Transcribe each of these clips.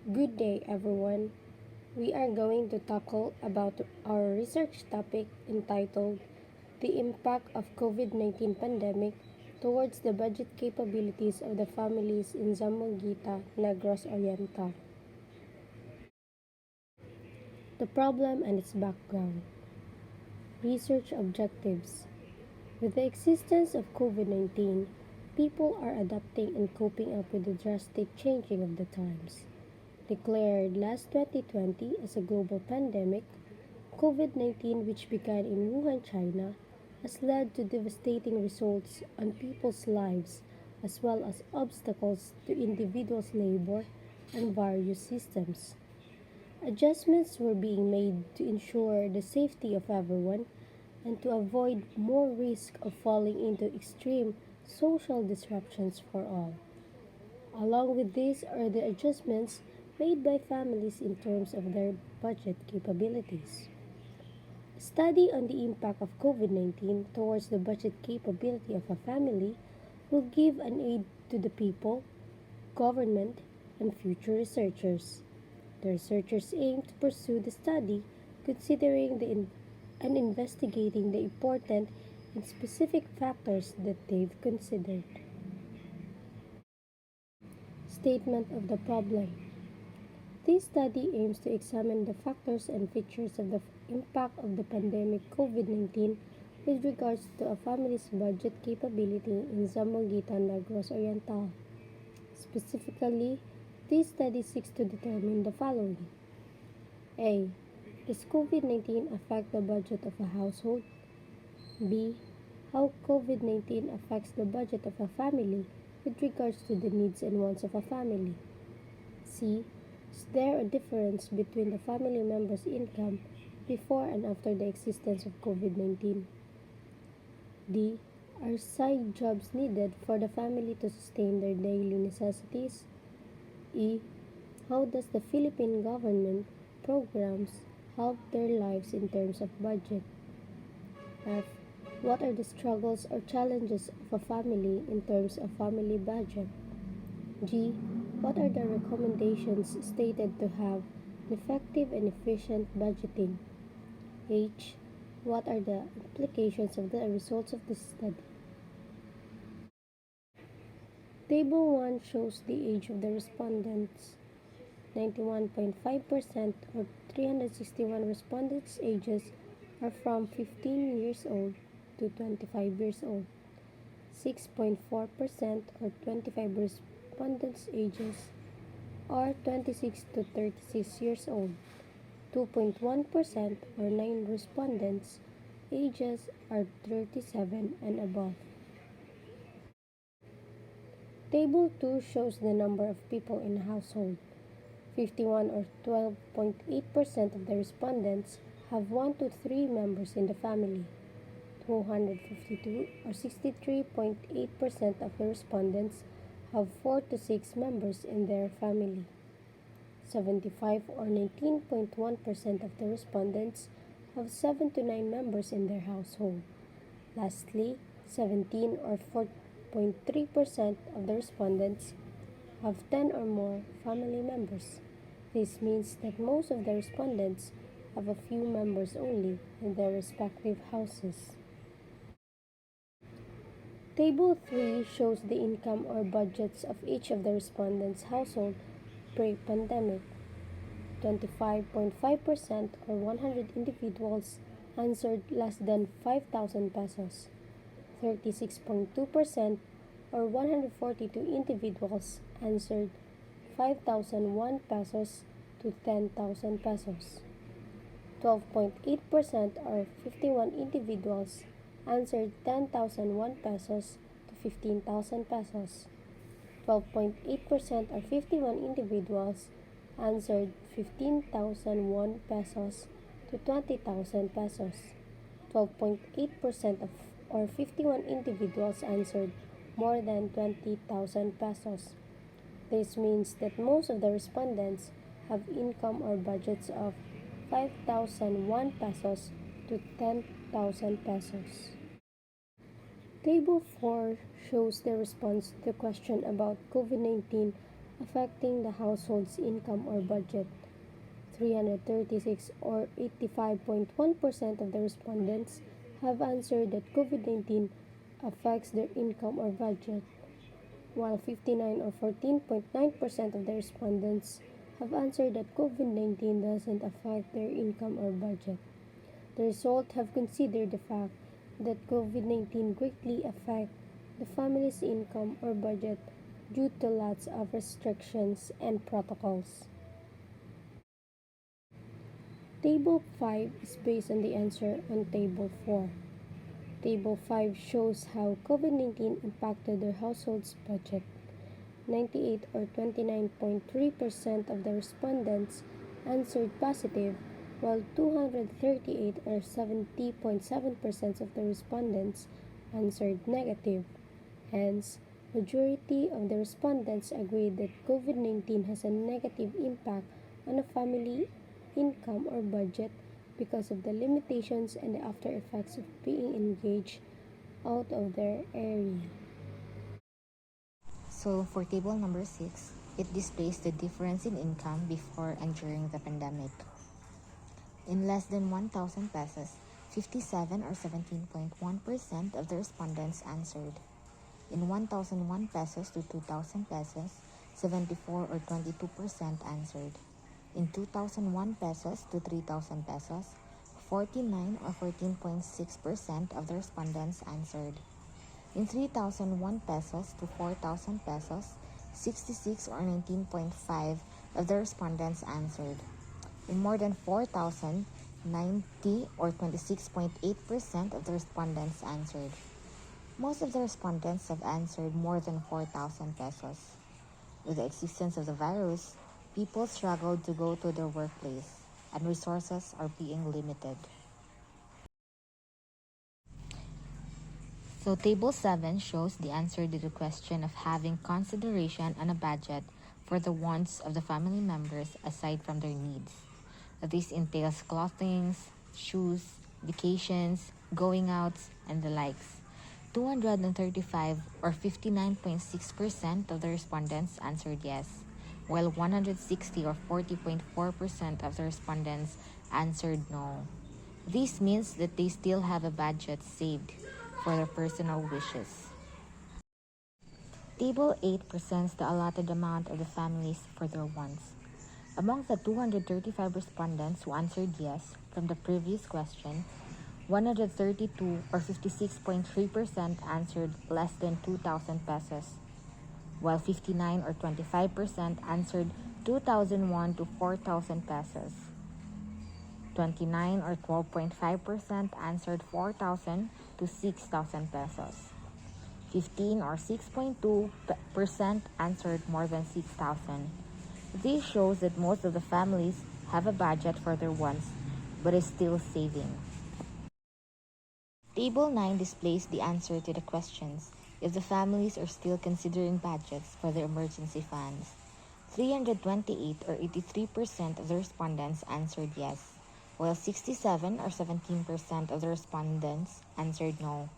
Good day, everyone. We are going to tackle about our research topic entitled The Impact of COVID-19 Pandemic Towards the Budget Capabilities of the Families in Zamboanguita, Negros Oriental. The problem and its background. Research objectives. With the existence of COVID-19, people are adapting and coping up with the drastic changing of the times. Declared last 2020 as a global pandemic, COVID-19, which began in Wuhan, China, has led to devastating results on people's lives as well as obstacles to individuals' labor and various systems. Adjustments were being made to ensure the safety of everyone and to avoid more risk of falling into extreme social disruptions for all. Along with these are the adjustments made by families in terms of their budget capabilities. A study on the impact of COVID-19 towards the budget capability of a family will give an aid to the people, government, and future researchers. The researchers aim to pursue the study considering and investigating the important and specific factors that they've considered. Statement of the problem. This study aims to examine the factors and features of the impact of the pandemic COVID-19 with regards to a family's budget capability in Zamboanguita, Negros Oriental. Specifically, this study seeks to determine the following. A. Does COVID-19 affect the budget of a household? B. How COVID-19 affects the budget of a family with regards to the needs and wants of a family? C. Is there a difference between the family members' income before and after the existence of COVID-19? D. Are side jobs needed for the family to sustain their daily necessities? E. How does the Philippine government programs help their lives in terms of budget? F. What are the struggles or challenges of a family in terms of family budget? G. What are the recommendations stated to have effective and efficient budgeting? H. What are the implications of the results of this study? Table 1 shows the age of the respondents. 91.5% or 361 respondents' ages are from 15 years old to 25 years old. 6.4% or 25 respondents' ages are 26 to 36 years old. 2.1% or 9 respondents' ages are 37 and above. Table 2 shows the number of people in a household. 51 or 12.8% of the respondents have 1 to 3 members in the family. 252 or 63.8% of the respondents have 4 to 6 members in their family. 75 or 19.1% of the respondents have 7 to 9 members in their household. Lastly, 17 or 4.3% of the respondents have 10 or more family members. This means that most of the respondents have a few members only in their respective houses. Table 3 shows the income or budgets of each of the respondents' household pre-pandemic. 25.5% or 100 individuals answered less than 5,000 pesos. 36.2% or 142 individuals answered 5,001 pesos to 10,000 pesos. 12.8% or 51 individuals answered 10,001 pesos to 15,000 pesos. 12.8% or 51 individuals answered 15,001 pesos to 20,000 pesos. 12.8% of or 51 individuals answered more than 20,000 pesos. This means that most of the respondents have income or budgets of 5,001 pesos to 10,000 pesos. Table 4 shows the response to the question about COVID-19 affecting the household's income or budget. 336 or 85.1% of the respondents have answered that COVID-19 affects their income or budget, while 59 or 14.9% of the respondents have answered that COVID-19 doesn't affect their income or budget. The results have considered the fact that COVID-19 greatly affects the family's income or budget due to lots of restrictions and protocols. Table 5 is based on the answer on Table 4. Table 5 shows how COVID-19 impacted their household's budget. 98 or 29.3% of the respondents answered positive, while 238 or 70.7% of the respondents answered negative. Hence, majority of the respondents agreed that COVID-19 has a negative impact on a family income or budget because of the limitations and the after effects of being engaged out of their area. So for table number 6, it displays the difference in income before and during the pandemic. In less than 1,000 pesos, 57 or 17.1% of the respondents answered. In 1,001 pesos to 2,000 pesos, 74 or 22% answered. In 2,001 pesos to 3,000 pesos, 49 or 14.6% of the respondents answered. In 3,001 pesos to 4,000 pesos, 66 or 19.5% of the respondents answered. In more than 4,000, 90 or 26.8% of the respondents answered. Most of the respondents have answered more than 4,000 pesos. With the existence of the virus, people struggled to go to their workplace, and resources are being limited. So Table 7 shows the answer to the question of having consideration on a budget for the wants of the family members aside from their needs. This entails clothing, shoes, vacations, going outs, and the likes. 235 or 59.6% of the respondents answered yes, while 160 or 40.4% of the respondents answered no. This means that they still have a budget saved for their personal wishes. Table 8 presents the allotted amount of the families for their wants. Among the 235 respondents who answered yes from the previous question, 132 or 56.3% answered less than 2,000 pesos, while 59 or 25% answered 2,001 to 4,000 pesos. 29 or 12.5% answered 4,000 to 6,000 pesos. 15 or 6.2% answered more than 6,000. This shows that most of the families have a budget for their wants, but is still saving. Table 9 displays the answer to the questions if the families are still considering budgets for their emergency funds. 328 or 83% of the respondents answered yes, while 67 or 17% of the respondents answered no.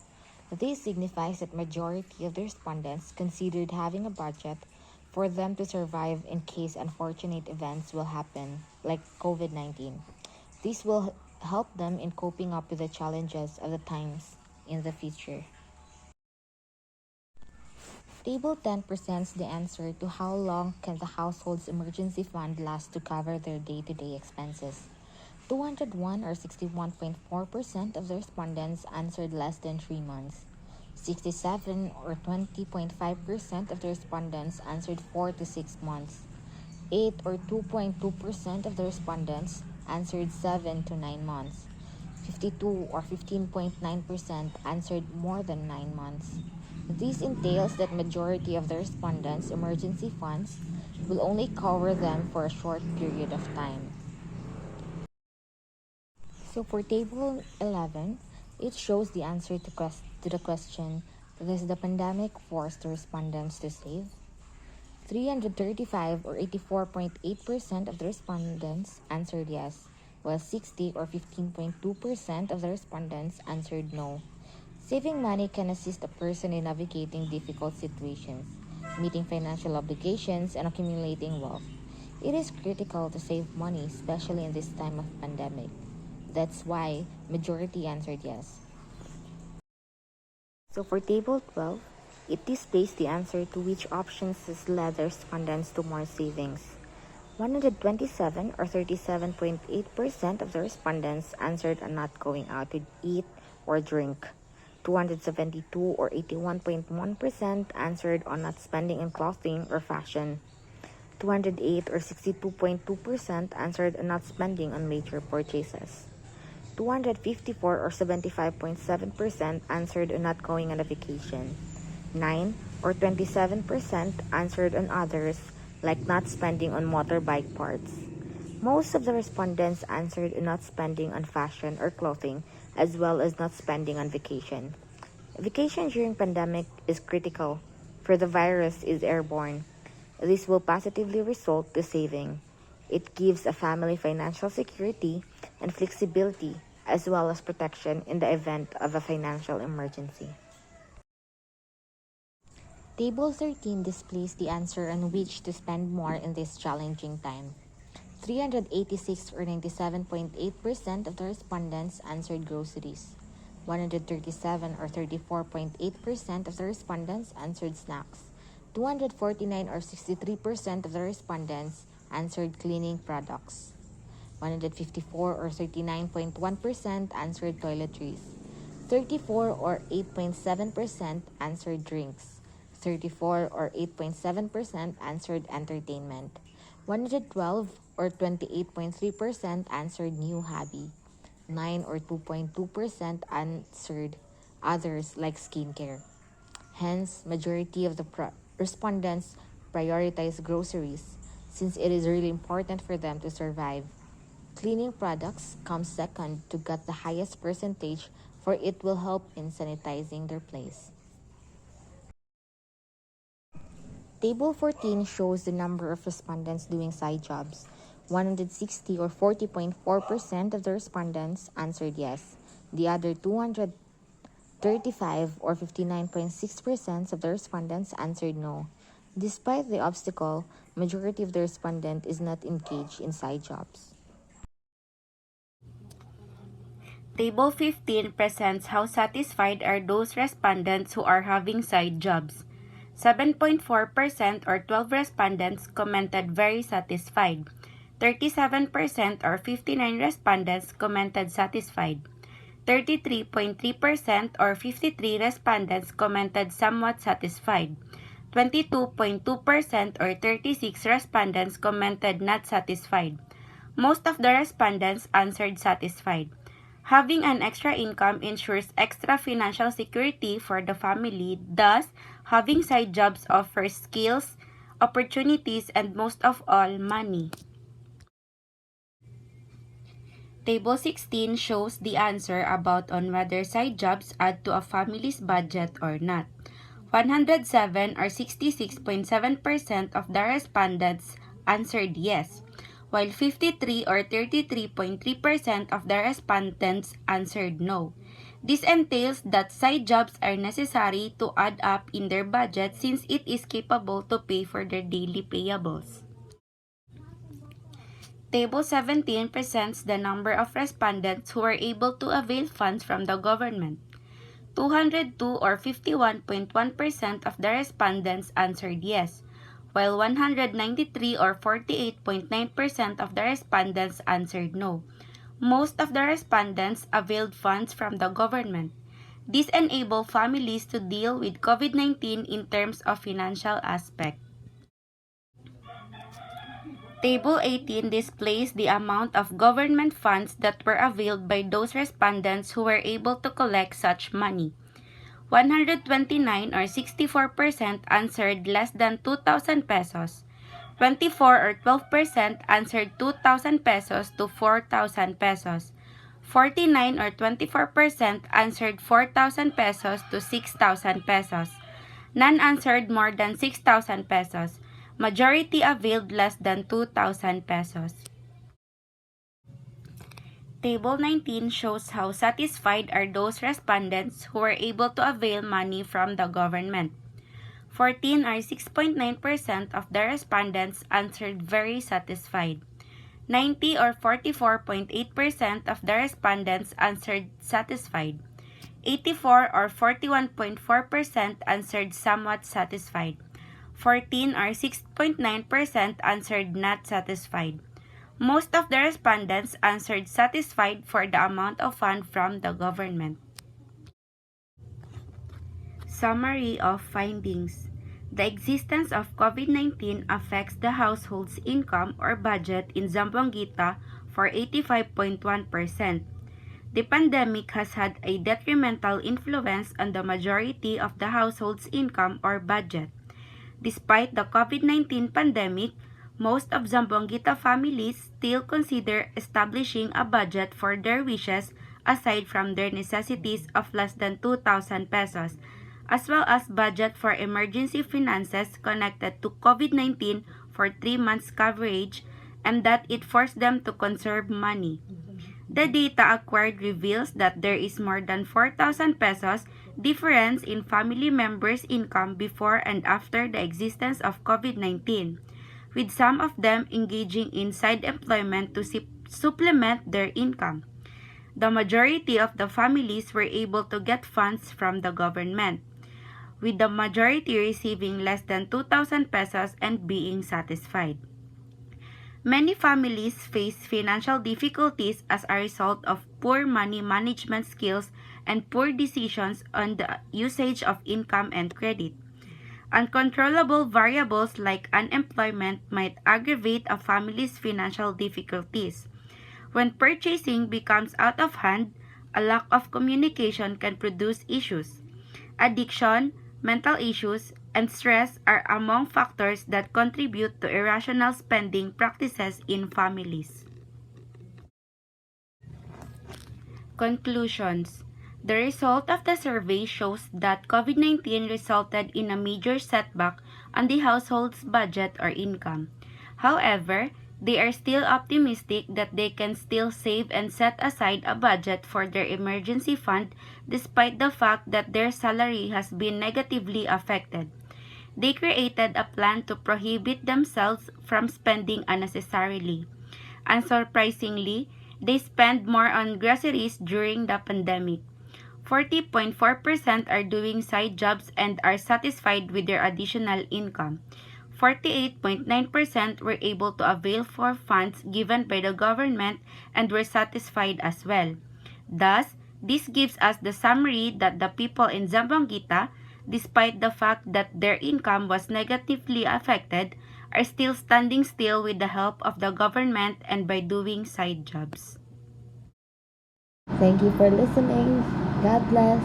This signifies that majority of the respondents considered having a budget for them to survive in case unfortunate events will happen, like COVID-19. This will help them in coping up with the challenges of the times in the future. Table 10 presents the answer to how long can the household's emergency fund last to cover their day-to-day expenses. 201 or 61.4% of the respondents answered less than 3 months. 67 or 20.5% of the respondents answered 4 to 6 months. 8 or 2.2% of the respondents answered 7 to 9 months. 52 or 15.9% answered more than 9 months. This entails that majority of the respondents' emergency funds will only cover them for a short period of time. So for Table 11, it shows the answer to the question, does the pandemic force the respondents to save? 335 or 84.8% of the respondents answered yes, while 60 or 15.2% of the respondents answered no. Saving money can assist a person in navigating difficult situations. meeting financial obligations, and accumulating wealth. It is critical to save money, especially in this time of pandemic. That's why majority answered yes. So for table 12, it displays the answer to which options has led the respondents to more savings. 127 or 37.8% of the respondents answered on not going out to eat or drink. 272 or 81.1% answered on not spending in clothing or fashion. 208 or 62.2% answered on not spending on major purchases. 254 or 75.7% answered on not going on a vacation. 9 or 27% answered on others, like not spending on motorbike parts. Most of the respondents answered on not spending on fashion or clothing, as well as not spending on vacation. Vacation during pandemic is critical, for the virus is airborne. This will positively result to saving. It gives a family financial security and flexibility, as well as protection in the event of a financial emergency. Table 13 displays the answer on which to spend more in this challenging time. 386 or 97.8% of the respondents answered groceries. 137 or 34.8% of the respondents answered snacks. 249 or 63% of the respondents answered cleaning products. 154 or 39.1% answered toiletries. 34 or 8.7% answered drinks. 34 or 8.7% answered entertainment. 112 or 28.3% answered new hobby. 9 or 2.2% answered others like skincare. Hence, majority of the respondents prioritize groceries since it is really important for them to survive. Cleaning products come second to get the highest percentage, for it will help in sanitizing their place. Table 14 shows the number of respondents doing side jobs. 160 or 40.4% of the respondents answered yes. The other 235 or 59.6% of the respondents answered no. Despite the obstacle, majority of the respondent is not engaged in side jobs. Table 15 presents how satisfied are those respondents who are having side jobs. 7.4% or 12 respondents commented very satisfied. 37% or 59 respondents commented satisfied. 33.3% or 53 respondents commented somewhat satisfied. 22.2% or 36 respondents commented not satisfied. Most of the respondents answered satisfied. Having an extra income ensures extra financial security for the family. Thus, having side jobs offers skills, opportunities, and most of all, money. Table 16 shows the answer about on whether side jobs add to a family's budget or not. 107 or 66.7% of the respondents answered yes, while 53 or 33.3% of the respondents answered no. This entails that side jobs are necessary to add up in their budget since it is capable to pay for their daily payables. Table 17 presents the number of respondents who were able to avail funds from the government. 202 or 51.1% of the respondents answered yes, while 193 or 48.9% of the respondents answered no. Most of the respondents availed funds from the government. This enabled families to deal with COVID-19 in terms of financial aspect. Table 18 displays the amount of government funds that were availed by those respondents who were able to collect such money. 129 or 64% answered less than 2,000 pesos. 24 or 12% answered 2,000 pesos to 4,000 pesos. 49 or 24% answered 4,000 pesos to 6,000 pesos. None answered more than 6,000 pesos. Majority availed less than 2,000 pesos. Table 19 shows how satisfied are those respondents who were able to avail money from the government. 14 or 6.9% of the respondents answered very satisfied. 90 or 44.8% of the respondents answered satisfied. 84 or 41.4% answered somewhat satisfied. 14 or 6.9% answered not satisfied. Most of the respondents answered satisfied for the amount of fund from the government. Summary of findings. The existence of COVID-19 affects the household's income or budget in Zamboanguita for 85.1%. The pandemic has had a detrimental influence on the majority of the household's income or budget. Despite the COVID-19 pandemic, most of Zamboanguita families still consider establishing a budget for their wishes aside from their necessities of less than 2,000 pesos, as well as budget for emergency finances connected to COVID-19 for 3 months coverage, and that it forced them to conserve money. The data acquired reveals that there is more than 4,000 pesos difference in family members' income before and after the existence of COVID-19, with some of them engaging in side employment to supplement their income. The majority of the families were able to get funds from the government, with the majority receiving less than 2,000 pesos and being satisfied. Many families face financial difficulties as a result of poor money management skills and poor decisions on the usage of income and credit. Uncontrollable variables like unemployment might aggravate a family's financial difficulties. When purchasing becomes out of hand, a lack of communication can produce issues. Addiction, mental issues, and stress are among factors that contribute to irrational spending practices in families. Conclusions. The result of the survey shows that COVID-19 resulted in a major setback on the household's budget or income. However, they are still optimistic that they can still save and set aside a budget for their emergency fund despite the fact that their salary has been negatively affected. They created a plan to prohibit themselves from spending unnecessarily. Unsurprisingly, they spend more on groceries during the pandemic. 40.4% are doing side jobs and are satisfied with their additional income. 48.9% were able to avail for funds given by the government and were satisfied as well. Thus, this gives us the summary that the people in Zamboanguita, despite the fact that their income was negatively affected, are still standing still with the help of the government and by doing side jobs. Thank you for listening. God bless.